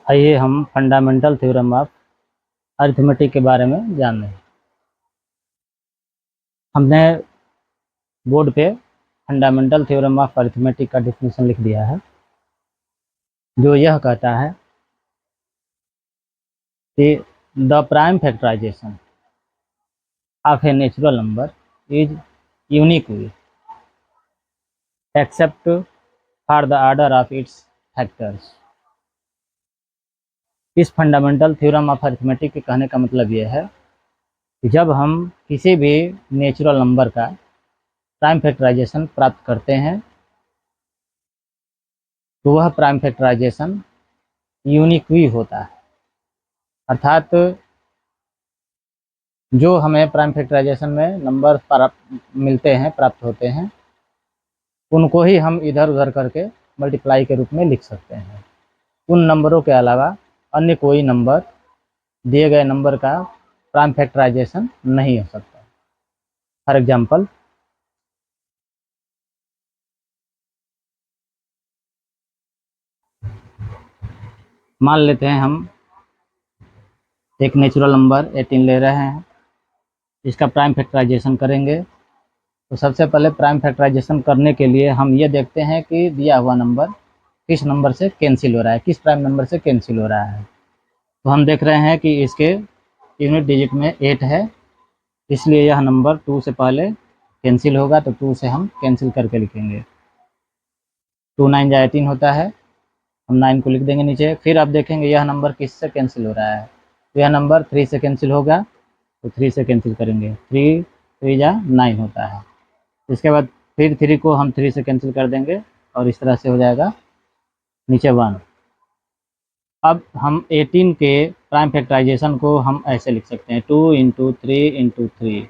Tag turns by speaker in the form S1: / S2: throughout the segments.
S1: आइए हम fundamental theorem of arithmetic के बारे में जान लें। हमने बोर्ड पे फंडामेंटल थ्योरम ऑफ अरिथमेटिक का डेफिनेशन लिख दिया है, जो यह कहता है कि the prime factorization of a natural number is unique except for the order of its factors. इस फंडामेंटल थ्योरम ऑफ अरिथमेटिक के कहने का मतलब यह है कि जब हम किसी भी नेचुरल नंबर का प्राइम फैक्टराइजेशन प्राप्त करते हैं तो वह प्राइम फैक्टराइजेशन यूनिक ही होता है। अर्थात जो हमें प्राइम फैक्टराइजेशन में नंबर मिलते हैं, प्राप्त होते हैं, उनको ही हम इधर उधर करके मल्टीप्लाई के रूप में लिख सकते हैं। उन नंबरों के अलावा अन्य कोई नंबर दिए गए नंबर का प्राइम फैक्टराइजेशन नहीं हो सकता। फॉर एग्जाम्पल, मान लेते हैं हम एक नेचुरल नंबर 18 ले रहे हैं, इसका प्राइम फैक्टराइजेशन करेंगे। तो सबसे पहले प्राइम फैक्टराइजेशन करने के लिए हम ये देखते हैं कि दिया हुआ नंबर किस नंबर से कैंसिल हो रहा है, किस प्राइम नंबर से कैंसिल हो रहा है। तो हम देख रहे हैं कि इसके यूनिट डिजिट में 8 है, इसलिए यह नंबर 2 से पहले कैंसिल होगा, तो 2 से हम कैंसिल करके लिखेंगे। 2 9 जा 18 होता है, हम 9 को लिख देंगे नीचे। फिर आप देखेंगे यह नंबर किससे कैंसिल हो रहा है, तो यह नंबर 3 से कैंसिल होगा, तो 3 से कैंसिल करेंगे। 3 3 जा 9 होता है। इसके बाद फिर 3 को हम 3 से कैंसिल कर देंगे और इस तरह से हो जाएगा नीचे 1। अब हम 18 के प्राइम फैक्टराइजेशन को हम ऐसे लिख सकते हैं 2 इंटू 3 इंटू 3,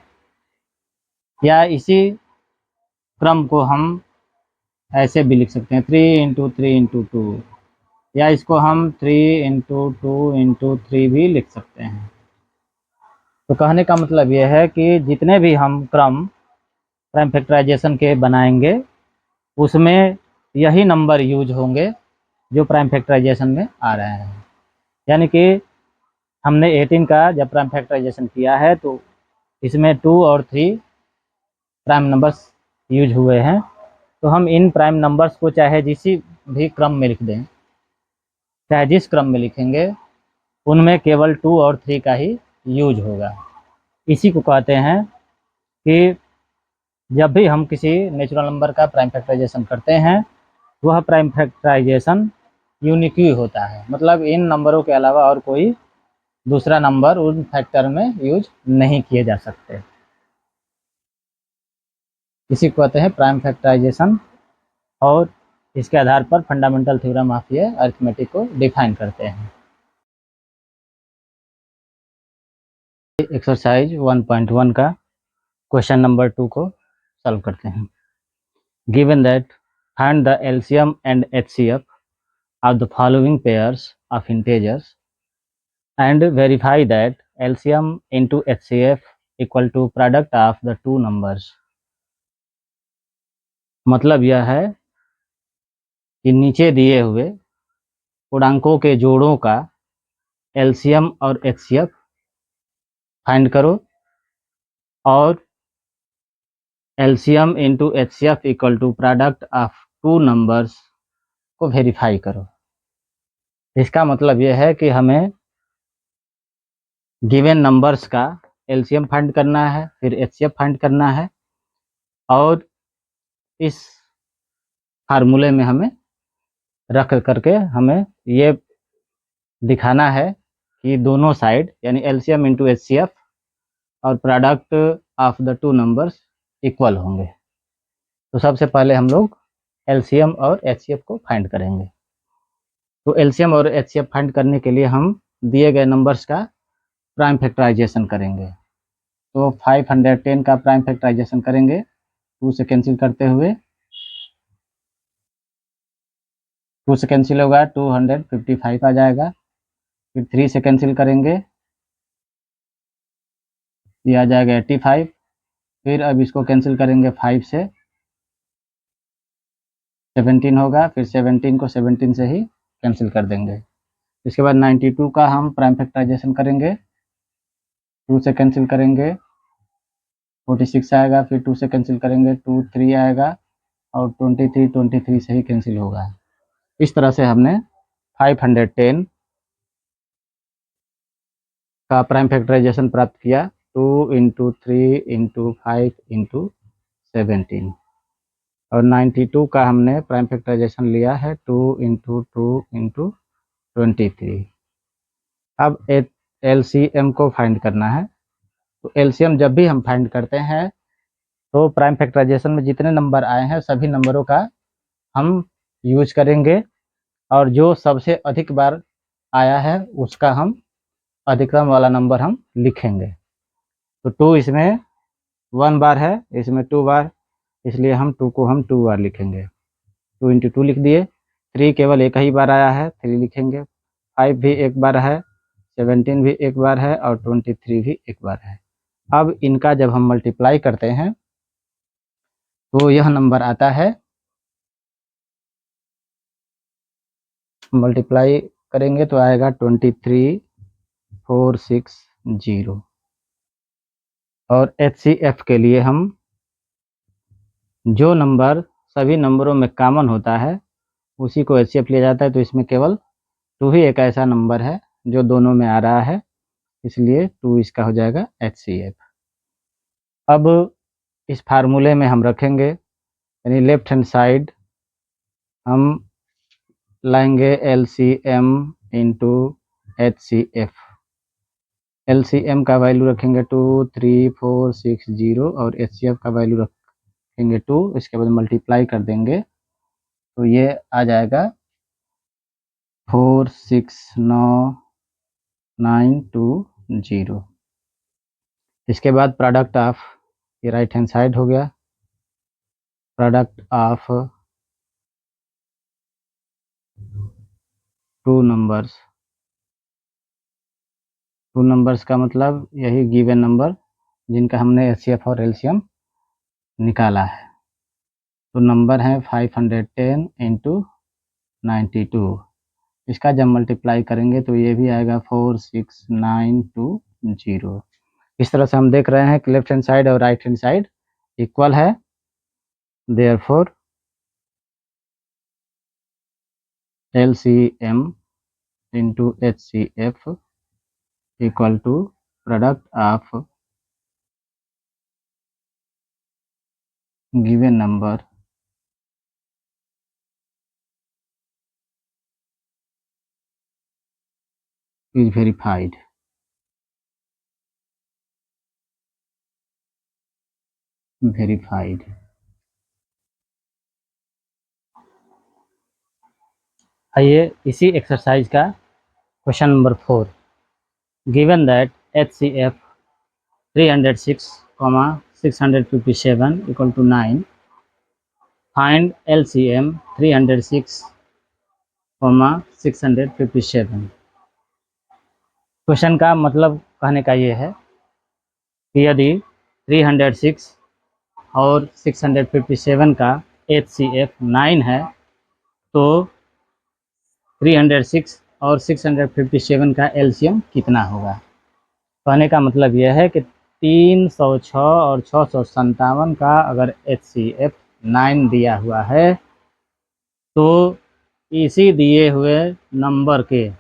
S1: या इसी क्रम को हम ऐसे भी लिख सकते हैं 3 इंटू 3 इंटू 2, या इसको हम 3 इंटू 2 इंटू 3 भी लिख सकते हैं। तो कहने का मतलब यह है कि जितने भी हम क्रम प्राइम फैक्टराइजेशन के बनाएंगे उसमें यही नंबर यूज होंगे जो प्राइम फैक्टराइजेशन में आ रहे हैं। यानी कि हमने 18 का जब प्राइम फैक्टराइजेशन किया है तो इसमें 2 और 3 प्राइम नंबर्स यूज हुए हैं। तो हम इन प्राइम नंबर्स को चाहे जिस भी क्रम में लिख दें, चाहे जिस क्रम में लिखेंगे, उनमें केवल 2 और 3 का ही यूज होगा। इसी को कहते हैं कि जब भी हम किसी नेचुरल नंबर का प्राइम फैक्टराइजेशन करते हैं, वह प्राइम फैक्टराइजेशन यूनिक ही होता है। मतलब इन नंबरों के अलावा और कोई दूसरा नंबर उन फैक्टर में यूज नहीं किए जा सकते। इसी को कहते हैं प्राइम फैक्टराइजेशन, और इसके आधार पर फंडामेंटल थ्योरम ऑफ ये अरिथमेटिक को डिफाइन करते हैं। एक्सरसाइज 1.1 का क्वेश्चन नंबर 2 को सॉल्व करते हैं। Given that find the LCM and HCF of the following pairs of integers and verify that LCM into HCF equal to product of the two numbers। मतलब यह है कि नीचे दिए हुए पूर्णांकों के जोड़ों का LCM और HCF फाइंड करो और LCM into HCF equal to product of two numbers को वेरीफाई करो। इसका मतलब यह है कि हमें गिवन नंबर्स का LCM फाइंड करना है, फिर HCF फाइंड करना है, और इस फार्मूले में हमें रख करके हमें ये दिखाना है कि दोनों साइड यानी LCM इंटू HCF और product of the two numbers equal होंगे। तो सबसे पहले हम लोग LCM और HCF को फाइंड करेंगे। तो LCM और HCF फाइंड करने के लिए हम दिए गए नंबर्स का प्राइम फैक्टराइजेशन करेंगे। तो 510 का प्राइम फैक्टराइजेशन करेंगे 2 से कैंसिल करते हुए, 2 से कैंसिल होगा 255 आ जाएगा। फिर 3 से कैंसिल करेंगे, ये आ जाएगा 85। फिर अब इसको कैंसिल करेंगे 5 से, 17 होगा। फिर 17 को 17 से ही कैंसिल कर देंगे। इसके बाद 92 का हम प्राइम फैक्टराइजेशन करेंगे, 2 से कैंसिल करेंगे 46 आएगा, फिर 2 से कैंसिल करेंगे 2 3 आएगा और 23 से ही कैंसिल होगा। इस तरह से हमने 510 का प्राइम फैक्टराइजेशन प्राप्त किया, 2 × 3 × 5 × 17। और 92 का हमने प्राइम फैक्टराइजेशन लिया है 2 × 2 × 23। अब एलसीएम को फाइंड करना है। तो एलसीएम जब भी हम फाइंड करते हैं तो प्राइम फैक्टराइजेशन में जितने नंबर आए हैं सभी नंबरों का हम यूज करेंगे और जो सबसे अधिक बार आया है उसका हम अधिकतम वाला नंबर हम लिखेंगे। तो 2 इसमें 1 बार है, इसमें 2 बार, इसलिए हम 2 को हम 2 बार लिखेंगे। 2 × 2 लिख दिए। 3 केवल एक ही बार आया है, 3 लिखेंगे। 5 भी एक बार है, 17 भी एक बार है और 23 भी एक बार है। अब इनका जब हम मल्टीप्लाई करते हैं तो यह नंबर आता है, मल्टीप्लाई करेंगे तो आएगा 23460। और एचसीएफ के लिए हम जो नंबर सभी नंबरों में कॉमन होता है उसी को एचसीएफ लिया जाता है। तो इसमें केवल 2 ही एक ऐसा नंबर है जो दोनों में आ रहा है, इसलिए 2 इसका हो जाएगा एचसीएफ। अब इस फार्मूले में हम रखेंगे, यानी लेफ्ट हैंड साइड हम लाएंगे एलसीएम इंटू एचसीएफ। एलसीएम का वैल्यू रखेंगे 23460 और एचसीएफ का वैल्यू रखेंगे 2। इसके बाद मल्टीप्लाई कर देंगे तो ये आ जाएगा 46990। इसके बाद प्रोडक्ट ऑफ, ये राइट हैंड साइड हो गया, प्रोडक्ट ऑफ 2 नंबर्स। 2 नंबर्स का मतलब यही गिवन नंबर जिनका हमने एचसीएफ और एलसीएम निकाला है। तो नंबर है 510 × 92। इसका जब मल्टीप्लाई करेंगे तो ये भी आएगा 46920। इस तरह से हम देख रहे हैं कि लेफ्ट हैंड साइड और राइट हैंड साइड इक्वल है, therefore LCM into HCF equal to product of given number is verified. आइए इसी एक्सरसाइज का question number 4। Given that HCF 306,657 equal to 9, find LCM 306,657। Question का मतलब कहने का ये है कि यदि 306 और 657 का HCF 9 है तो 306 और 657 का एलसीएम कितना होगा। कहने का मतलब यह है कि 306 और 657 का अगर HCF 9 दिया हुआ है तो इसी दिए हुए नंबर के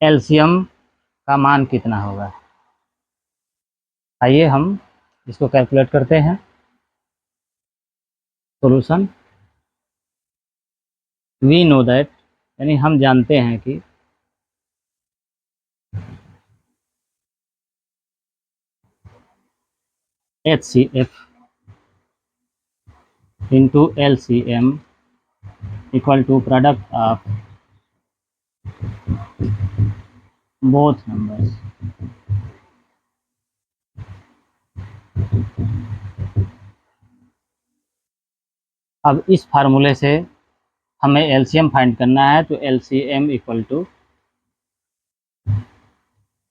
S1: एलसीएम का मान कितना होगा। आइए हम इसको कैलकुलेट करते हैं। सॉल्यूशन, वी नो दैट, यानी हम जानते हैं कि HCF into LCM equal to product of both numbers। अब इस फार्मूले से हमें एलसीएम फाइंड करना है, तो एलसीएम इक्वल टू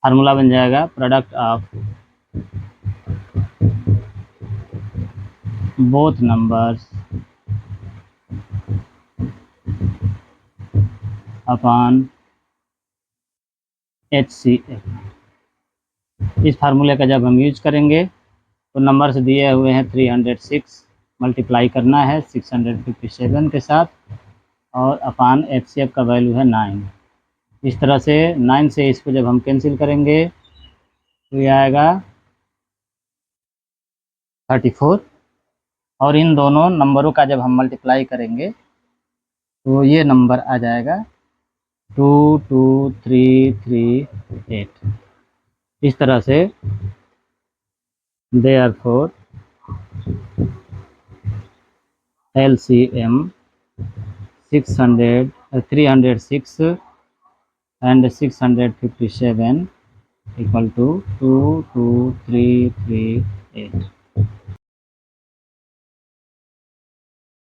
S1: फार्मूला बन जाएगा product of both numbers upon HCF। इस फार्मूले का जब हम यूज करेंगे तो नंबर से दिए हुए हैं 306, मल्टीप्लाई करना है 657 के साथ, और अपान HCF का वैल्यू है 9। इस तरह से 9 से इसको जब हम कैंसिल करेंगे तो ये आएगा 34, और इन दोनों नंबरों का जब हम मल्टीप्लाई करेंगे तो ये नंबर आ जाएगा 22338। इस तरह से therefore LCM 306 and 657 equal to 22338।